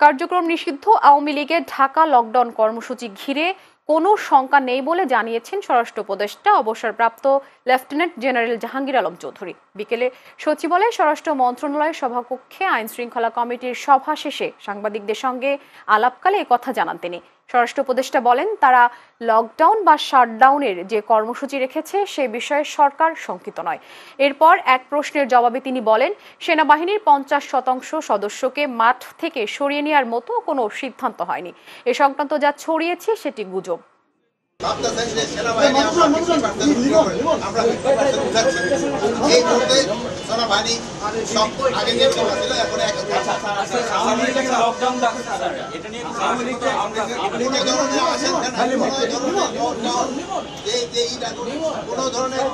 কার্যক্রম নিষিদ্ধ আওয়ামী লীগের ঢাকা লকডাউন কর্মসূচি ঘিরে কোনো শঙ্কা নেই বলে জানিয়েছেন স্বরাষ্ট্র উপদেষ্টা অবসরপ্রাপ্ত লেফটেন্যান্ট জেনারেল জাহাঙ্গীর আলম চৌধুরী। বিকেলে সচিবালয়ে স্বরাষ্ট্র মন্ত্রণালয়ের সভাকক্ষে আইন শৃঙ্খলা কমিটির সভা শেষে সাংবাদিকদের সঙ্গে আলাপকালে একথা জানান তিনি। স্বরাষ্ট্র উপদেষ্টা বলেন, তারা লকডাউন বা শাটডাউনের যে কর্মসূচি রেখেছে সে বিষয়ে সরকার শঙ্কিত নয়। এরপর এক প্রশ্নের জবাবে তিনি বলেন, সেনাবাহিনীর 50% সদস্যকে মাঠ থেকে সরিয়ে নেওয়ার মতো কোনো সিদ্ধান্ত হয়নি। এ সংক্রান্ত যা ছড়িয়েছে সেটি গুজব। কোনো ধরনের